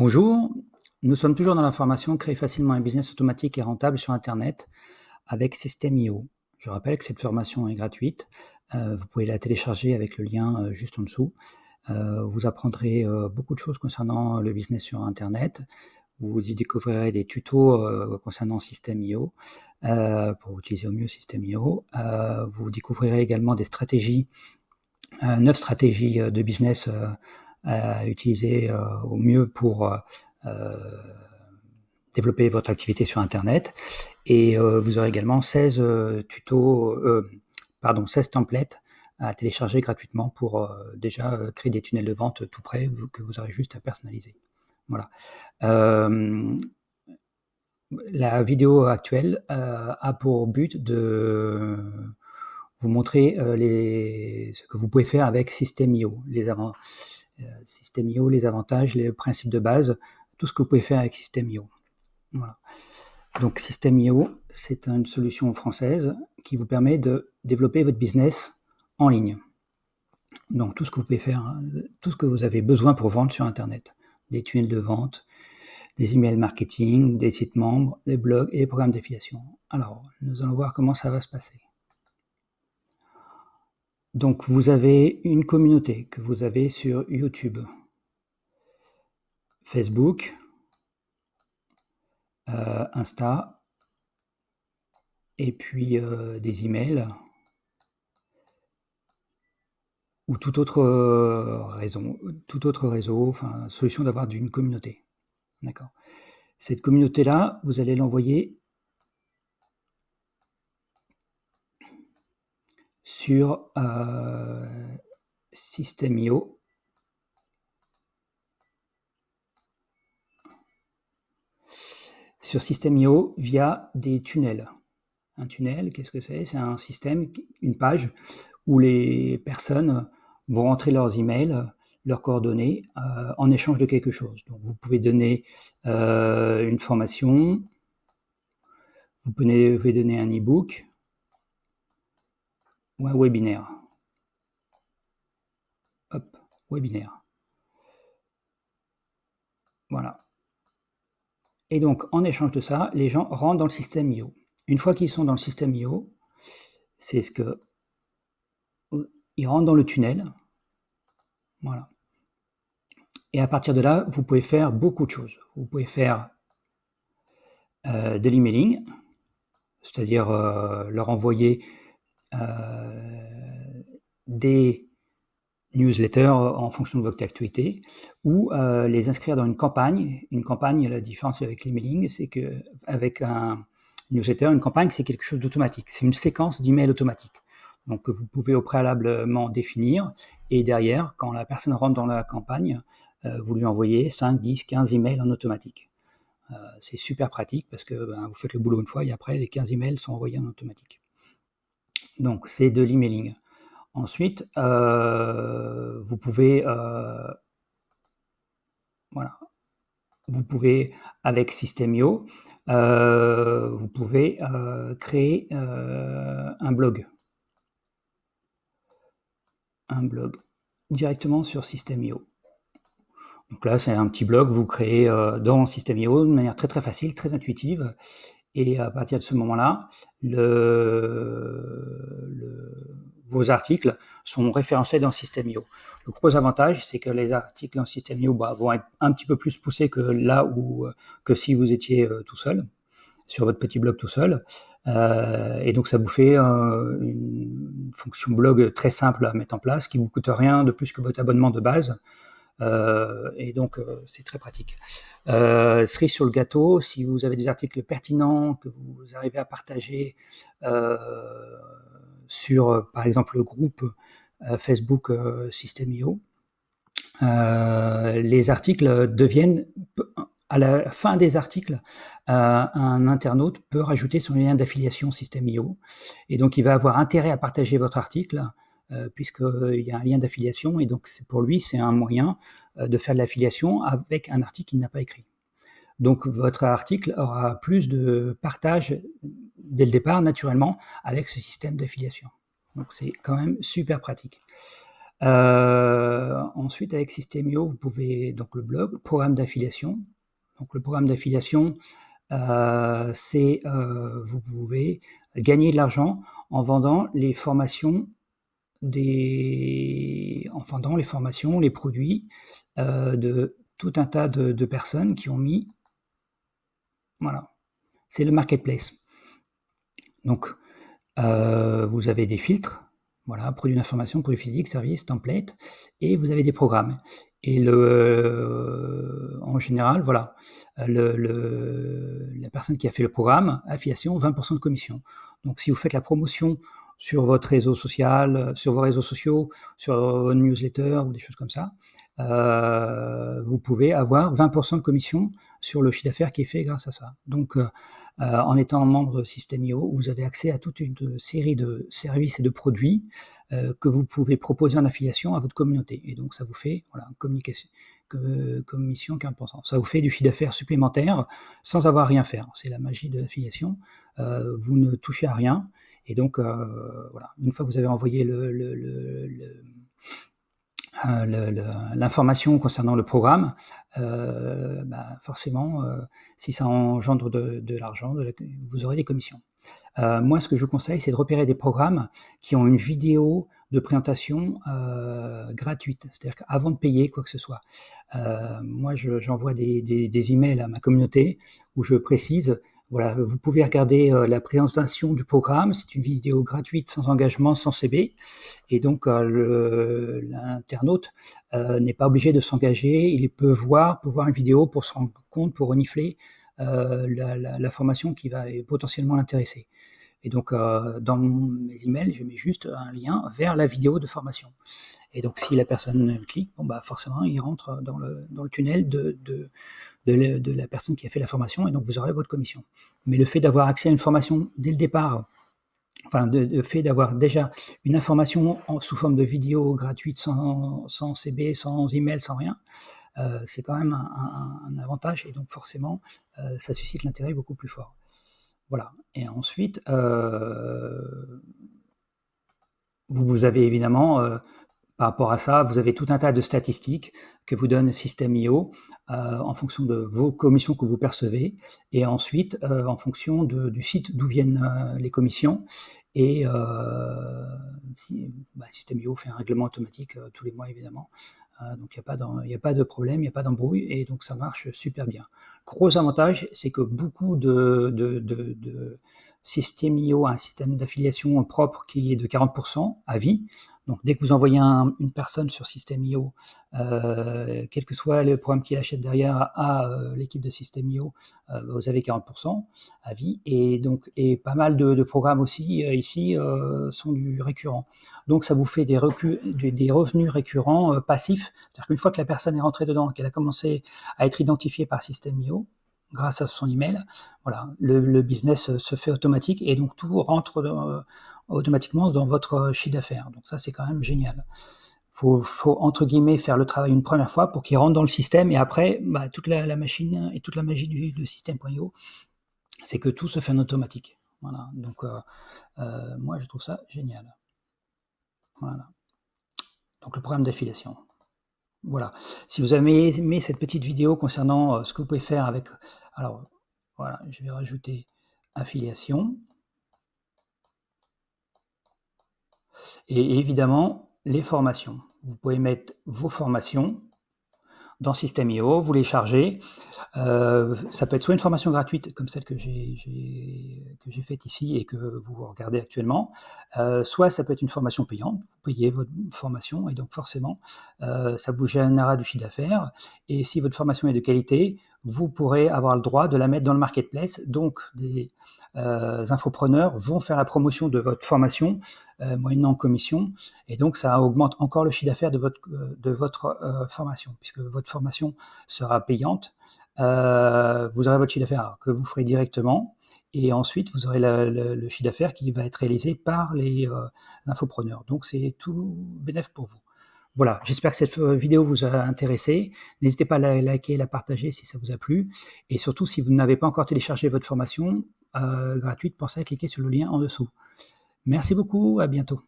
Bonjour, nous sommes toujours dans la formation Créer facilement un business automatique et rentable sur Internet avec System.io. Je rappelle que cette formation est gratuite. Vous pouvez la télécharger avec le lien juste en dessous. Vous apprendrez beaucoup de choses concernant le business sur Internet. Vous y découvrirez des tutos concernant System.io pour utiliser au mieux System.io. Vous découvrirez également des stratégies, 9 stratégies de business à utiliser au mieux pour développer votre activité sur Internet. Et vous aurez également 16 templates à télécharger gratuitement pour déjà créer des tunnels de vente tout prêts que vous aurez juste à personnaliser. Voilà. La vidéo actuelle a pour but de vous montrer ce que vous pouvez faire avec System.io, System.io, les avantages, les principes de base, tout ce que vous pouvez faire avec System.io. Voilà. Donc System.io, c'est une solution française qui vous permet de développer votre business en ligne. Donc tout ce que vous pouvez faire, tout ce que vous avez besoin pour vendre sur Internet, des tunnels de vente, des emails marketing, des sites membres, des blogs et des programmes d'affiliation. Alors, nous allons voir comment ça va se passer. Donc vous avez une communauté que vous avez sur YouTube, Facebook, Insta, et puis des emails ou tout autre réseau, enfin solution d'avoir une communauté. D'accord. Cette communauté-là, vous allez l'envoyer sur System.io. Sur System.io via des tunnels. Un tunnel, qu'est-ce que c'est? C'est un système, une page où les personnes vont rentrer leurs emails, leurs coordonnées en échange de quelque chose. Donc vous pouvez donner une formation, vous pouvez donner un e-book ou un webinaire. Hop, webinaire. Voilà. Et donc, en échange de ça, les gens rentrent dans le système IO. Une fois qu'ils sont dans le système IO, c'est ce que ils rentrent dans le tunnel. Voilà. Et à partir de là, vous pouvez faire beaucoup de choses. Vous pouvez faire de l'emailing, c'est-à-dire leur envoyer des newsletters en fonction de votre activité, ou les inscrire dans une campagne. Une campagne, la différence avec l'emailing, c'est qu'avec un newsletter, une campagne, c'est quelque chose d'automatique. C'est une séquence d'emails automatiques. Donc, vous pouvez au préalablement définir, et derrière, quand la personne rentre dans la campagne, vous lui envoyez 5, 10, 15 emails en automatique. C'est super pratique parce que vous faites le boulot une fois et après, les 15 emails sont envoyés en automatique. Donc, c'est de l'emailing. Ensuite, vous pouvez, voilà, vous pouvez avec System.io, vous pouvez créer un blog directement sur System.io. Donc là, c'est un petit blog que vous créez dans System.io de manière très très facile, très intuitive. Et à partir de ce moment-là, vos articles sont référencés dans System.io. Le gros avantage, c'est que les articles dans System.io vont être un petit peu plus poussés que là où que si vous étiez tout seul, sur votre petit blog tout seul. Et donc ça vous fait une fonction blog très simple à mettre en place, qui ne vous coûte rien de plus que votre abonnement de base. Et donc c'est très pratique. Cerise sur le gâteau, si vous avez des articles pertinents que vous arrivez à partager sur par exemple le groupe Facebook System.io, les articles deviennent, à la fin des articles, un internaute peut rajouter son lien d'affiliation System.io, et donc il va avoir intérêt à partager votre article puisqu'il y a un lien d'affiliation, et donc pour lui, c'est un moyen de faire de l'affiliation avec un article qu'il n'a pas écrit. Donc votre article aura plus de partage dès le départ, naturellement, avec ce système d'affiliation. Donc c'est quand même super pratique. Ensuite, avec System.io, vous pouvez donc le blog, programme d'affiliation. Donc le programme d'affiliation, c'est vous pouvez gagner de l'argent en vendant les formations les produits de tout un tas de personnes qui ont mis. Voilà, c'est le marketplace. Donc, vous avez des filtres, voilà, produits d'information, produits physiques, services, templates, et vous avez des programmes. Et en général, voilà, la personne qui a fait le programme, affiliation, 20% de commission. Donc, si vous faites la promotion sur votre réseau social, sur vos réseaux sociaux, sur vos newsletters ou des choses comme ça, vous pouvez avoir 20% de commission sur le chiffre d'affaires qui est fait grâce à ça. Donc, en étant membre de System.io, vous avez accès à toute une série de services et de produits que vous pouvez proposer en affiliation à votre communauté. Et donc, ça vous fait commission 15%. Ça vous fait du chiffre d'affaires supplémentaire sans avoir rien à faire. C'est la magie de l'affiliation. Vous ne touchez à rien. Et donc, voilà, une fois que vous avez envoyé l'information concernant le programme, forcément, si ça engendre de l'argent, vous aurez des commissions. Moi, ce que je vous conseille, c'est de repérer des programmes qui ont une vidéo de présentation gratuite, c'est-à-dire qu'avant de payer quoi que ce soit. Moi, j'envoie des emails à ma communauté où je précise, voilà, vous pouvez regarder la présentation du programme, c'est une vidéo gratuite, sans engagement, sans CB, et donc l'internaute n'est pas obligé de s'engager, il peut voir une vidéo pour se rendre compte, pour renifler la formation qui va potentiellement l'intéresser. Et donc, dans mes emails, je mets juste un lien vers la vidéo de formation. Et donc, si la personne clique, forcément, il rentre dans le tunnel de la personne qui a fait la formation, et donc vous aurez votre commission. Mais le fait d'avoir accès à une formation dès le départ, le fait d'avoir déjà une information sous forme de vidéo gratuite, sans CB, sans email, sans rien, c'est quand même un avantage, et donc forcément, ça suscite l'intérêt beaucoup plus fort. Voilà. Et ensuite, vous avez évidemment, par rapport à ça, vous avez tout un tas de statistiques que vous donne System.io en fonction de vos commissions que vous percevez, et ensuite en fonction du site d'où viennent les commissions. Et System.io fait un règlement automatique tous les mois, évidemment. Donc il n'y a pas de problème, il n'y a pas d'embrouille, et donc ça marche super bien. Gros avantage, c'est que beaucoup de System.io a un système d'affiliation propre qui est de 40% à vie. Donc dès que vous envoyez une personne sur System.io, quel que soit le programme qu'il achète derrière à l'équipe de System.io, vous avez 40% à vie. Et pas mal de programmes aussi ici sont du récurrent. Donc ça vous fait des revenus récurrents passifs. C'est-à-dire qu'une fois que la personne est rentrée dedans, qu'elle a commencé à être identifiée par System.io, grâce à son email, voilà, le business se fait automatique, et donc tout rentre automatiquement dans votre chiffre d'affaires. Donc ça, c'est quand même génial. Faut entre guillemets faire le travail une première fois pour qu'il rentre dans le système, et après, toute la machine et toute la magie de System.io, c'est que tout se fait en automatique. Voilà. Donc moi, je trouve ça génial. Voilà. Donc le programme d'affiliation. Voilà. Si vous avez aimé cette petite vidéo concernant ce que vous pouvez faire avec... Alors, voilà, je vais rajouter affiliation. Et évidemment, les formations. Vous pouvez mettre vos formations dans System.io, vous les chargez. Ça peut être soit une formation gratuite, comme celle que j'ai faite ici et que vous regardez actuellement, soit ça peut être une formation payante. Vous payez votre formation, et donc forcément, ça vous générera du chiffre d'affaires. Et si votre formation est de qualité, vous pourrez avoir le droit de la mettre dans le marketplace. Donc, des infopreneurs vont faire la promotion de votre formation moyennant commission, et donc ça augmente encore le chiffre d'affaires de votre formation, puisque votre formation sera payante. Vous aurez votre chiffre d'affaires que vous ferez directement, et ensuite vous aurez le chiffre d'affaires qui va être réalisé par les infopreneurs. Donc c'est tout bénéf pour vous. Voilà, j'espère que cette vidéo vous a intéressé. N'hésitez pas à la liker, la partager si ça vous a plu. Et surtout, si vous n'avez pas encore téléchargé votre formation gratuite, pensez à cliquer sur le lien en dessous. Merci beaucoup, à bientôt.